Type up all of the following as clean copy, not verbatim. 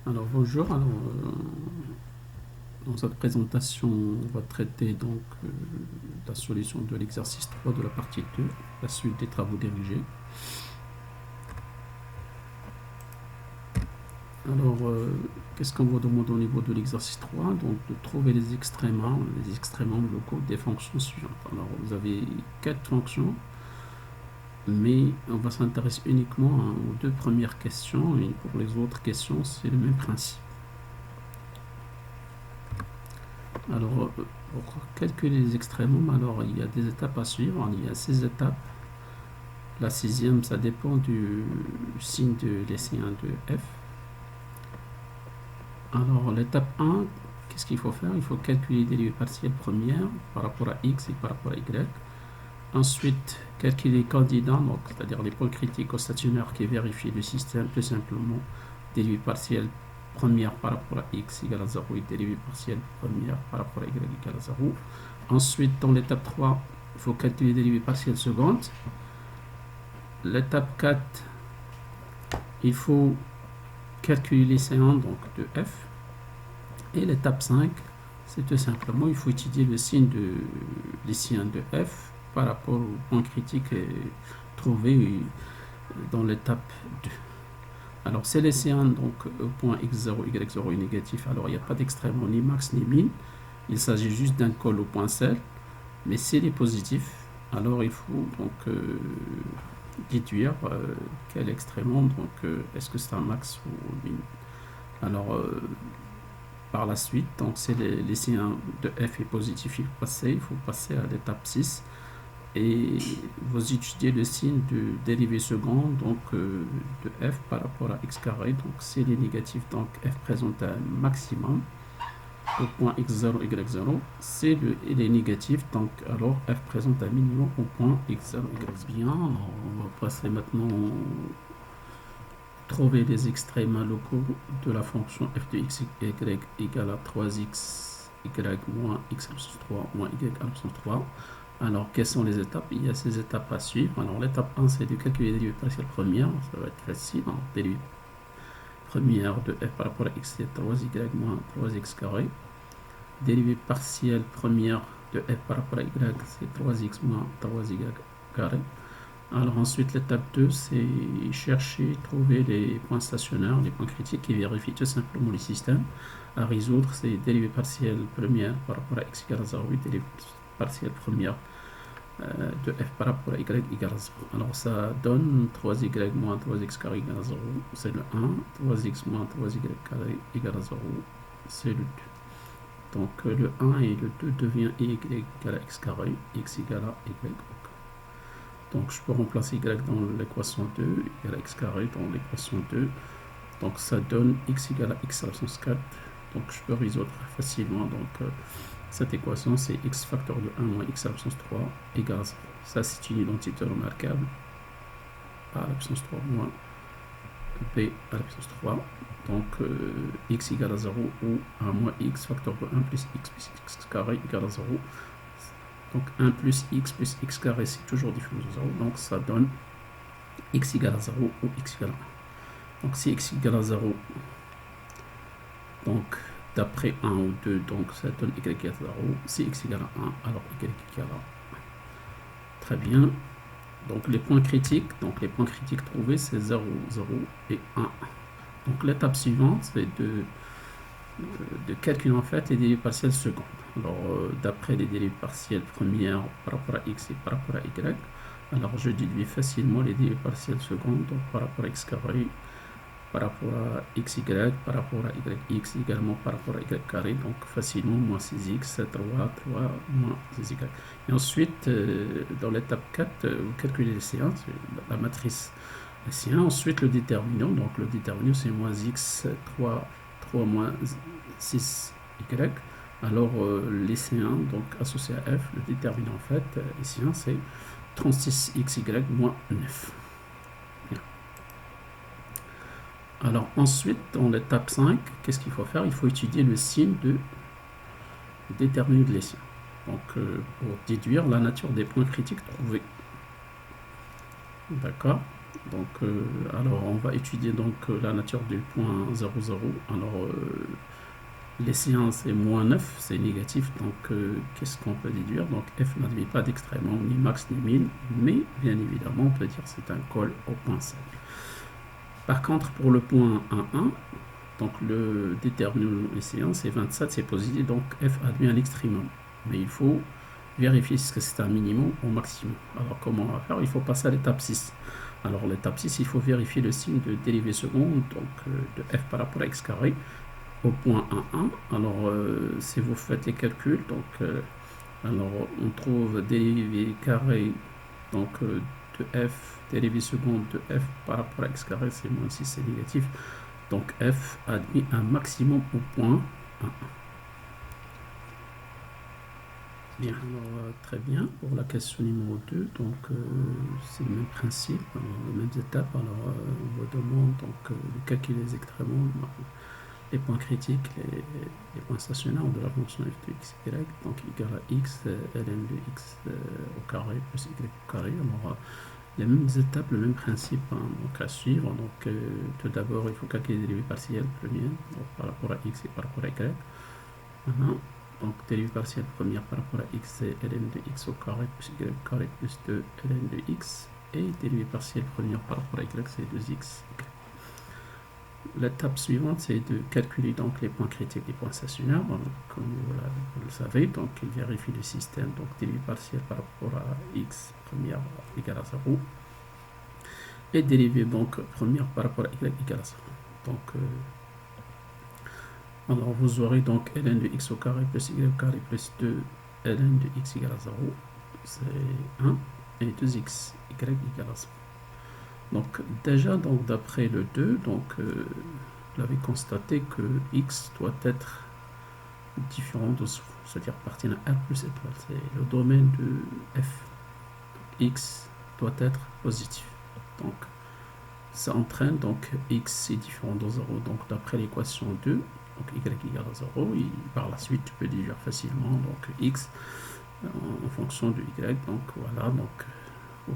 Alors bonjour, dans cette présentation on va traiter donc la solution de l'exercice 3 de la partie 2, la suite des travaux dirigés. Alors qu'est-ce qu'on va demander au niveau de l'exercice 3? Donc de trouver les extréments locaux des fonctions suivantes. Alors vous avez 4 fonctions, mais on va s'intéresser uniquement aux deux premières questions, et pour les autres questions c'est le même principe. Alors, pour calculer les extrémums, alors il y a des étapes à suivre. Il y a 6 étapes. La sixième, ça dépend du signe de lycéen de f. Alors, l'étape 1, qu'est-ce qu'il faut faire? Il faut calculer les dérivées partielles premières par rapport à x et par rapport à y. Ensuite, calculer les candidats, c'est-à-dire les points critiques au stationnaire qui vérifient le système, tout simplement dérivées partielles première par rapport à x égale à 0 et dérivée partielle première par rapport à y égale à 0. Ensuite, dans l'étape 3, il faut calculer les dérivées partielles secondes. L'étape 4, il faut calculer les lycéens donc de f. Et l'étape 5, c'est tout simplement, il faut étudier le signe de lycéen de f par rapport au point critique trouvé dans l'étape 2. Alors, c'est lycéen, donc au point x0, y0 est négatif. Alors, il n'y a pas d'extrêmement ni max ni min. Il s'agit juste d'un col au point cell. Mais s'il est positif, alors il faut donc déduire quel extrémement, donc est-ce que c'est un max ou min. Alors, par la suite, donc c'est les lycéens de f est positif, il faut passer à l'étape 6. Et vous étudiez le signe de dérivée seconde donc de f par rapport à x carré. Donc s'il est négatif, donc f présente un maximum au point x0, y0. Si il est négatif, donc alors f présente un minimum au point x0, y0. Bien, on va passer maintenant trouver les extréments locaux de la fonction f de x, y égale à 3x, y moins x à l'absence 3 moins y à l'absence 3. Alors, quelles sont les étapes? Il y a ces étapes à suivre. Alors, l'étape 1, c'est de calculer les dérivées partielles premières. Ça va être facile. Alors, dérivée première de f par rapport à x, c'est 3y moins 3x carré. Dérivée partielle première de f par rapport à y, c'est 3x moins 3y carré. Alors, ensuite, l'étape 2, c'est chercher, trouver les points stationnaires, les points critiques et vérifier tout simplement les systèmes à résoudre. C'est dérivée partielle première par rapport à x égale à 0 et dérivée partielle première de f par rapport à y égale à 0. Alors ça donne 3y moins 3x carré égale à 0, c'est le 1. 3x moins 3y carré égale à 0, c'est le 2. Donc le 1 et le 2 devient y égale à x carré, x égale à y. Donc je peux remplacer y dans l'équation 2, égale à x carré dans l'équation 2. Donc ça donne x égale à x à l'absence 4. Donc je peux résoudre facilement. Donc cette équation, c'est x facteur de 1 moins x à l'absence 3 égale à 0. Ça, c'est une identité remarquable. A à l'absence 3 moins b à l'absence 3. Donc, x égale à 0 ou 1 moins x facteur de 1 plus x carré égale à 0. Donc, 1 plus x carré, c'est toujours différent de 0. Donc, ça donne x égale à 0 ou x égale à 1. Donc, si x égale à 0, donc d'après 1 ou 2, donc ça donne y égale à 0. Si x égale à 1, alors y égale à 1. Très bien. Donc les points critiques, trouvés, c'est 0, 0 et 1. Donc l'étape suivante, c'est de calculer en fait les dérivées partielles secondes. Alors d'après les dérivées partielles premières par rapport à x et par rapport à y, alors je déduis facilement les dérivées partielles secondes, donc par rapport à x carré, par rapport à xy, par rapport à yx, également par rapport à y carré, donc facilement moins 6x, 3 moins 6y. Et ensuite, dans l'étape 4, vous calculez les séances, la matrice lycéen. Ensuite, le déterminant, donc le déterminant c'est moins x, 3 moins 6y. Alors, lycéen, donc associé à f, le déterminant en fait, lycéen, c'est 36xy moins 9. Alors ensuite, dans l'étape 5, qu'est-ce qu'il faut faire? Il faut étudier le signe de déterminant de lycéen. Donc pour déduire la nature des points critiques trouvés. D'accord. Donc, alors, on va étudier donc la nature du point 0, 0. Alors, les séances c'est moins 9, c'est négatif. Donc, qu'est-ce qu'on peut déduire? Donc, f n'admet pas d'extrémement, ni max, ni min. Mais, bien évidemment, on peut dire que c'est un col au point 7. Par contre, pour le point 1, 1, donc le déterminant des séances, c'est 27, c'est positif. Donc, f admet un extrémum. Mais il faut vérifier si c'est un minimum ou maximum. Alors, comment on va faire? Il faut passer à l'étape 6. Alors, l'étape 6, il faut vérifier le signe de dérivée seconde, donc de f par rapport à x carré au point 1, 1. Alors, si vous faites les calculs, donc, alors on trouve dérivée carré donc, de f, dérivée seconde de f par rapport à x carré, c'est moins 6, c'est négatif. Donc, f admet un maximum au point 1, 1. Bien, alors très bien. Pour la question numéro 2, donc c'est le même principe, les mêmes étapes. Alors on vous demande donc de calculer les extréments, les points critiques, les points stationnaires de la fonction f de x, y, donc égal à x, ln de x au carré plus y au carré. Alors les mêmes étapes, le même principe donc à suivre. Donc tout d'abord, il faut calculer les dérivées partielles premières, donc par rapport à x et par rapport à y. Maintenant, donc dérivée partielle première par rapport à x, c'est ln de x au carré plus y au carré plus 2 ln de x. Et dérivée partielle première par rapport à y, c'est 2x. L'étape suivante, c'est de calculer donc les points critiques, les points stationnaires. Donc, comme vous le savez, donc il vérifie le système, donc dérivée partielle par rapport à x première égale à 0. Et dérivée donc première par rapport à y égale à 0. Donc, alors vous aurez donc ln de x au carré plus y au carré plus 2 ln de x égale à 0, c'est 1, et 2x, y égale à 0. Donc déjà, donc d'après le 2, donc vous avez constaté que x doit être différent de 0, c'est-à-dire appartient à R plus étoile, c'est le domaine de f. X doit être positif. Donc ça entraîne donc x est différent de 0, donc d'après l'équation 2, donc y égale à 0, et par la suite tu peux déduire facilement donc x en fonction de y, donc voilà, donc vous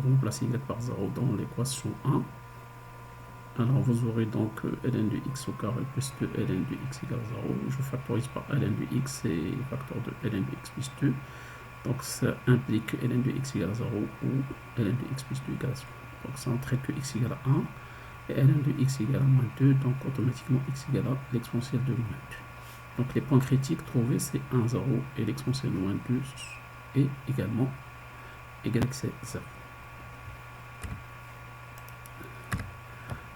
remplacez y par 0 dans l'équation 1. Alors vous aurez donc ln de x au carré plus 2 ln de x égale 0, je factorise par ln de x et facteur de ln de x plus 2, donc ça implique que ln de x égale 0 ou ln de x plus 2 égale 0. Donc ça entraîne que x égale à 1 et ln de x égale à moins 2, donc automatiquement x égale à l'exponentielle de moins 2. Donc les points critiques trouvés c'est 1, 0 et l'exponentielle de moins 2 est également égal à 0.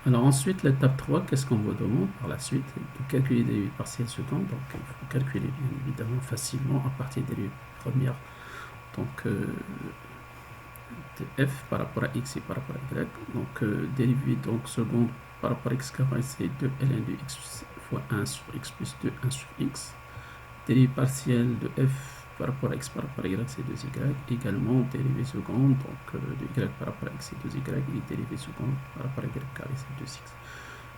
Alors ensuite, l'étape 3, qu'est-ce qu'on vous demande par la suite? De calculer des dérivées partielles secondes. Donc il faut calculer bien évidemment facilement à partir des dérivées premières. Donc de f par rapport à x et par rapport à y. Donc dérivée donc seconde par rapport à x carré, c'est 2 ln de x fois 1 sur x plus 2 1 sur x. Dérivée partielle de f par rapport à x par rapport à y, c'est 2y. Également, dérivée seconde, donc de y par rapport à x, c'est 2y. Et dérivée seconde par rapport à y carré, c'est 2x.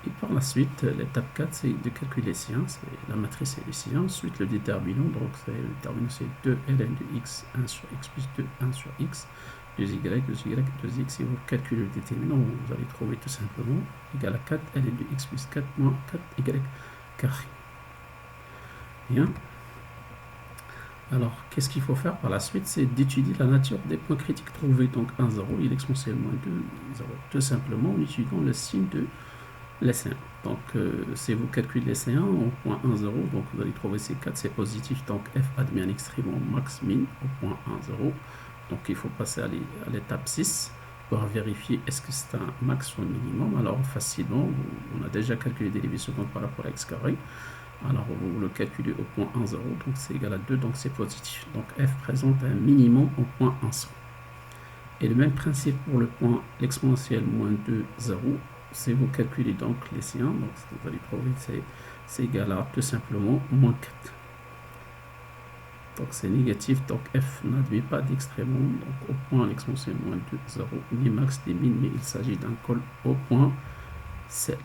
Et par la suite, l'étape 4, c'est de calculer les séances. La matrice et les séances. Ensuite, le déterminant, donc le déterminant, c'est 2 ln de x, 1 sur x plus 2, 1 sur x. 2y, 2y, 2x. Si vous calculez le déterminant, vous allez trouver tout simplement égal à 4 ln de x plus 4 moins 4y carré. Bien. Alors, qu'est-ce qu'il faut faire par la suite? C'est d'étudier la nature des points critiques trouvés. Donc 1, 0 et l'exponentielle moins 2, 0. Tout simplement en étudiant le signe de l'S1. Donc, si vous calculez l'S1 au point 1, 0, donc vous allez trouver ces 4, c'est positif. Donc, f admet un extrémement max min au point 1, 0. Donc, il faut passer à l'étape 6 pour vérifier est-ce que c'est un max ou un minimum. Alors, facilement, on a déjà calculé des dérivées secondes par rapport à x carré. Alors, vous le calculez au point 1, 0, donc c'est égal à 2, donc c'est positif. Donc, f présente un minimum au point 1, 0. Et le même principe pour le point l'exponentielle moins 2, 0. Si vous calculez donc les séants, donc ce que vous allez trouver, c'est égal à tout simplement moins 4. Donc, c'est négatif, donc f n'admet pas d'extrémum, donc au point l'exponentielle moins 2, 0, ni max ni min, mais il s'agit d'un col au point C.